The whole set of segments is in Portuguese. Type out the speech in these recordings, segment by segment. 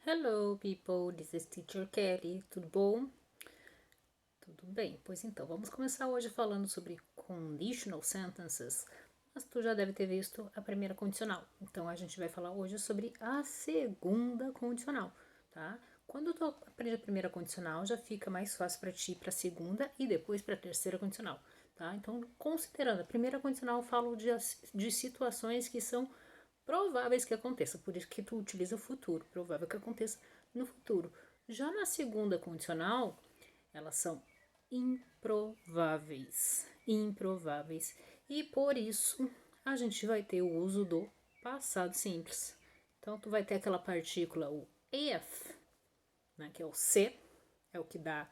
Hello, people. This is Teacher Kelly. Tudo bom? Tudo bem. Pois então, vamos começar hoje falando sobre conditional sentences. Mas tu já deve ter visto a primeira condicional. Então, a gente vai falar hoje sobre a segunda condicional, tá? Quando tu aprende a primeira condicional, já fica mais fácil para ti para a segunda e depois para a terceira condicional, tá? Então, considerando a primeira condicional, eu falo de situações que são prováveis que aconteça, por isso que tu utiliza o futuro, provável que aconteça no futuro. Já na segunda condicional, elas são improváveis, improváveis. E por isso a gente vai ter o uso do passado simples. Então tu vai ter aquela partícula, o if, né, que é o se, é o que dá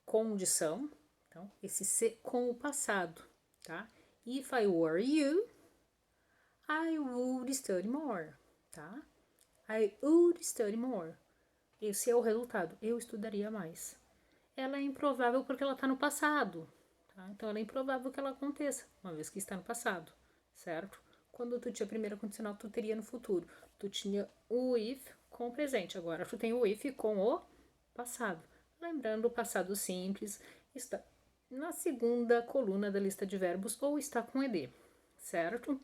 condição. Então, esse se com o passado, tá? If I were you, I would study more, tá? I would study more. Esse é o resultado. Eu estudaria mais. Ela é improvável porque ela está no passado, tá? Então, ela é improvável que ela aconteça, uma vez que está no passado, certo? Quando tu tinha a primeira condicional, tu teria no futuro. Tu tinha o if com o presente. Agora, tu tem o if com o passado. Lembrando, o passado simples está na segunda coluna da lista de verbos ou está com ed, certo?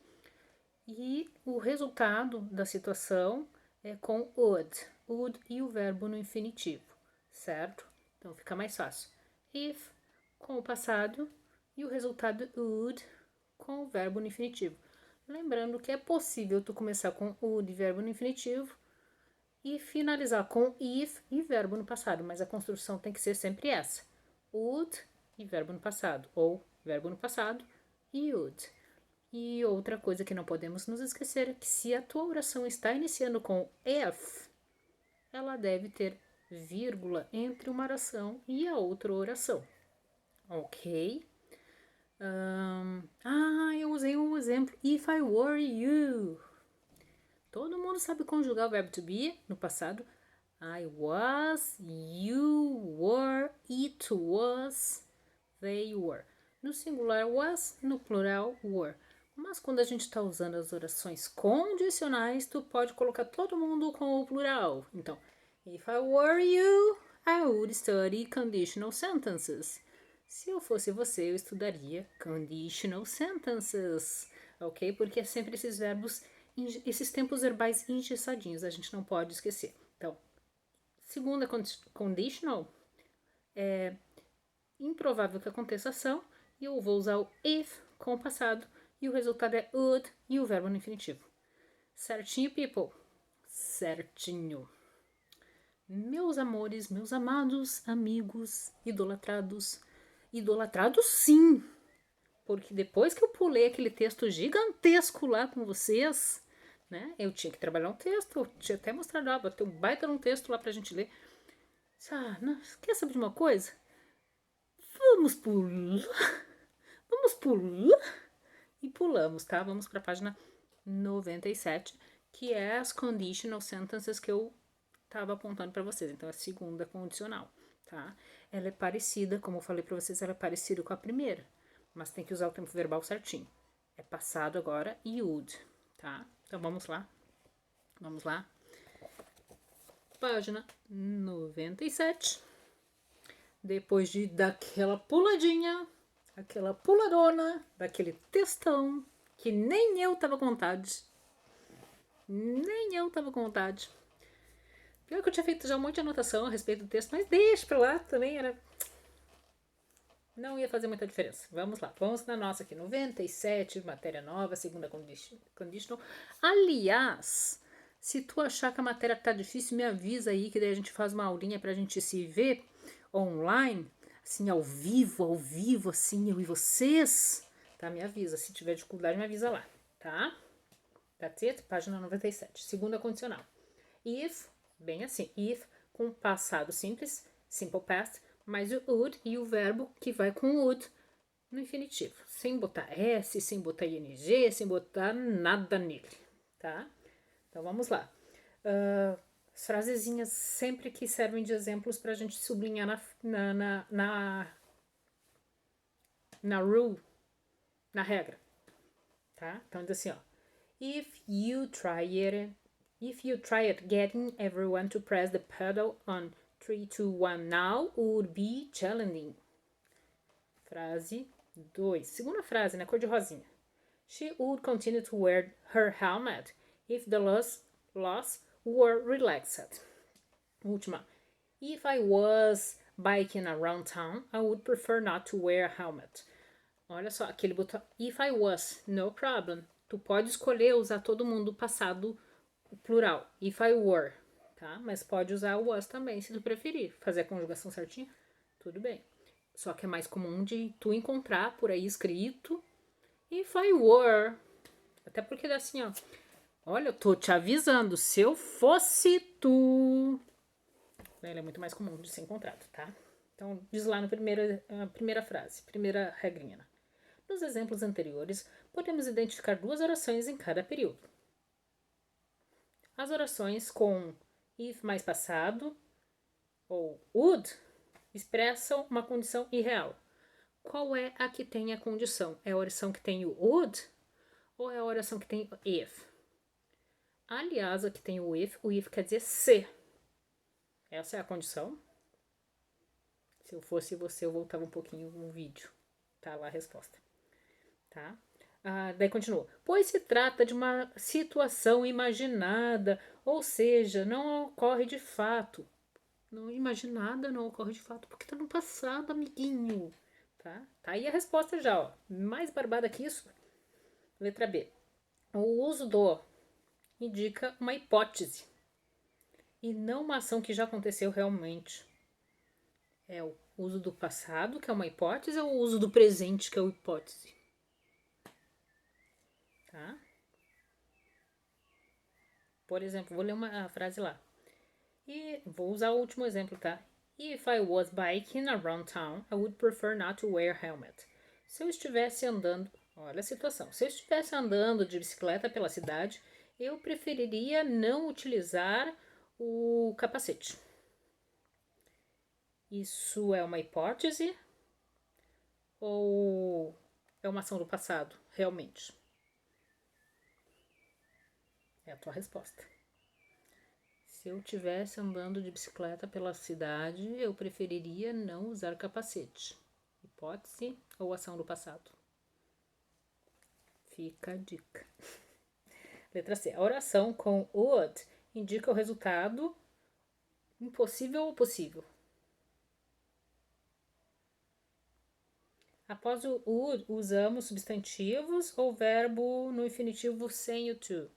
E o resultado da situação é com would e o verbo no infinitivo, certo? Então fica mais fácil. If com o passado e o resultado would com o verbo no infinitivo. Lembrando que é possível tu começar com would e verbo no infinitivo e finalizar com if e verbo no passado, mas a construção tem que ser sempre essa: would e verbo no passado, ou verbo no passado e would. E outra coisa que não podemos nos esquecer é que se a tua oração está iniciando com if, ela deve ter vírgula entre uma oração e a outra oração, ok? Eu usei um exemplo, if I were you. Todo mundo sabe conjugar o verbo to be no passado. I was, you were, it was, they were. No singular was, no plural were. Mas quando a gente está usando as orações condicionais, tu pode colocar todo mundo com o plural. Então, if I were you, I would study conditional sentences. Se eu fosse você, eu estudaria conditional sentences, ok? Porque é sempre esses verbos, esses tempos verbais engessadinhos, a gente não pode esquecer. Então, segunda conditional, é improvável que aconteça ação, e eu vou usar o if com o passado, e o resultado é would e o verbo no infinitivo. Certinho, people? Certinho. Meus amores, meus amados amigos, idolatrados. Idolatrados sim, porque depois que eu pulei aquele texto gigantesco lá com vocês, né? Eu tinha que trabalhar um texto, eu tinha até mostrado, botei um baita num texto lá pra gente ler. Não, quer saber de uma coisa? Vamos pular. Vamos pular. E pulamos, tá? Vamos para a página 97, que é as conditional sentences que eu estava apontando para vocês. Então, a segunda condicional, tá? Ela é parecida, como eu falei para vocês, ela é parecida com a primeira, mas tem que usar o tempo verbal certinho. É passado agora e would, tá? Então, vamos lá. Vamos lá. Página 97. Depois de daquela puladinha, aquela puladona, daquele textão, que nem eu tava com vontade. Nem eu tava com vontade. Pior que eu tinha feito já um monte de anotação a respeito do texto, mas deixa pra lá, também era... Não ia fazer muita diferença. Vamos lá, vamos na nossa aqui. 97, matéria nova, segunda conditional. Aliás, se tu achar que a matéria tá difícil, me avisa aí, que daí a gente faz uma aulinha pra gente se ver online, assim, ao vivo, assim, eu e vocês, tá? Me avisa. Se tiver dificuldade, me avisa lá, tá? That's it? Página 97. Segunda condicional. If, bem assim, if com passado simples, simple past, mais o would e o verbo que vai com would no infinitivo. Sem botar S, sem botar ing, sem botar nada nele, tá? Então vamos lá. As frasezinhas sempre que servem de exemplos pra gente sublinhar na rule, na regra, tá? Então diz assim, ó. If you try it If you tried getting everyone to press the pedal on 3, 2, 1 now, would be challenging. Frase 2. Segunda frase, na cor de rosinha. She would continue to wear her helmet if the loss were relaxed. Última. If I was biking around town, I would prefer not to wear a helmet. Olha só, aquele botão. If I was, no problem. Tu pode escolher usar todo mundo passado plural. If I were, tá? Mas pode usar o was também, se tu preferir. Fazer a conjugação certinha, tudo bem. Só que é mais comum de tu encontrar por aí escrito if I were. Até porque dá assim, ó. Olha, eu tô te avisando, se eu fosse tu. Ele é muito mais comum de ser encontrado, tá? Então, diz lá na primeira frase, primeira regrinha. Né? Nos exemplos anteriores, podemos identificar duas orações em cada período. As orações com if mais passado ou would expressam uma condição irreal. Qual é a que tem a condição? É a oração que tem o would ou é a oração que tem o if? Aliás, a que tem o if quer dizer se. Essa é a condição. Se eu fosse você, eu voltava um pouquinho no vídeo. Tá lá a resposta. Tá? Daí continua. Pois se trata de uma situação imaginada, ou seja, não ocorre de fato. Não imaginada, não ocorre de fato, porque tá no passado, amiguinho. Tá? Tá aí a resposta já, ó. Mais barbada que isso. Letra B. O uso do indica uma hipótese e não uma ação que já aconteceu realmente. É o uso do passado, que é uma hipótese, ou o uso do presente, que é uma hipótese? Tá? Por exemplo, vou ler uma frase lá. E vou usar o último exemplo, tá? If I was biking around town, I would prefer not to wear helmet. Se eu estivesse andando... Olha a situação. Se eu estivesse andando de bicicleta pela cidade, eu preferiria não utilizar o capacete. Isso é uma hipótese ou é uma ação do passado, realmente? É a tua resposta. Se eu estivesse andando de bicicleta pela cidade, eu preferiria não usar capacete. Hipótese ou ação do passado? Fica a dica. Letra C. A oração com would indica o resultado impossível ou possível. Após o would, usamos substantivos ou verbo no infinitivo sem o to.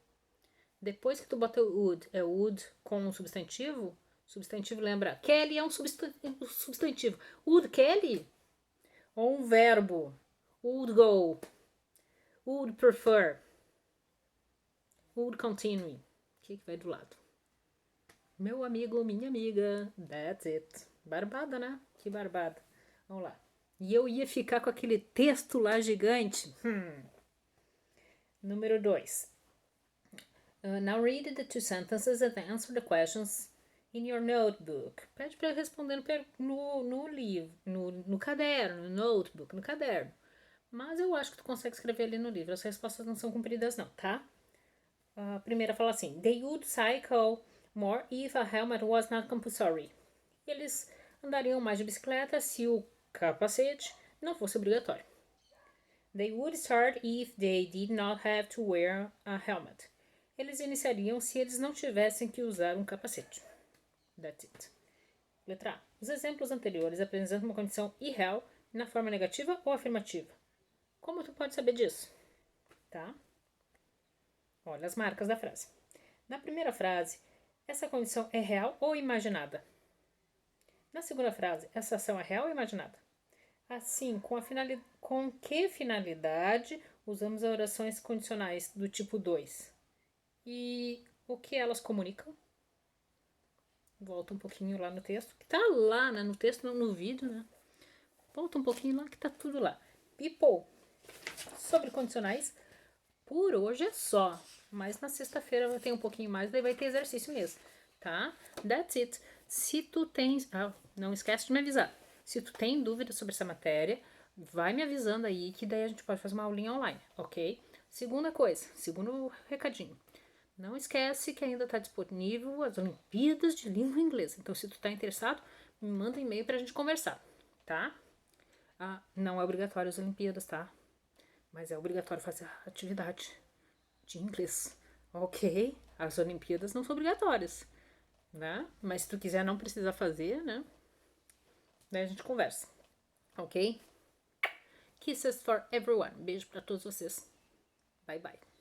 Depois que tu bota o would, é would com um substantivo? Substantivo lembra, Kelly é um substantivo. Would Kelly? Ou um verbo, would go, would prefer, would continue. O que vai do lado? Meu amigo, minha amiga, that's it. Barbada, né? Que barbada. Vamos lá. E eu ia ficar com aquele texto lá gigante. Número 2. Now read the two sentences and answer the questions in your notebook. Pede para responder no livro, no caderno, no notebook, no caderno. Mas eu acho que tu consegue escrever ali no livro. As respostas não são compridas não, tá? A primeira fala assim. They would cycle more if a helmet was not compulsory. Eles andariam mais de bicicleta se o capacete não fosse obrigatório. They would start if they did not have to wear a helmet. Eles iniciariam se eles não tivessem que usar um capacete. That's it. Letra A. Os exemplos anteriores apresentam uma condição irreal na forma negativa ou afirmativa. Como tu pode saber disso? Tá? Olha as marcas da frase. Na primeira frase, essa condição é real ou imaginada? Na segunda frase, essa ação é real ou imaginada? Assim, com que finalidade usamos orações condicionais do tipo 2? E o que elas comunicam? Volta um pouquinho lá no texto, que tá lá, né? No texto, não no vídeo, né? Volta um pouquinho lá, que tá tudo lá. People, sobre condicionais, por hoje é só. Mas na sexta-feira vai ter um pouquinho mais, daí vai ter exercício mesmo, tá? That's it. Se tu tens... não esquece de me avisar. Se tu tem dúvida sobre essa matéria, vai me avisando aí, que daí a gente pode fazer uma aulinha online, ok? Segunda coisa, segundo recadinho. Não esquece que ainda está disponível as Olimpíadas de Língua Inglesa. Então, se tu tá interessado, me manda um e-mail pra gente conversar, tá? Não é obrigatório as Olimpíadas, tá? Mas é obrigatório fazer a atividade de inglês. Ok? As Olimpíadas não são obrigatórias, né? Mas se tu quiser não precisa fazer, né? Daí a gente conversa, ok? Kisses for everyone. Beijo pra todos vocês. Bye, bye.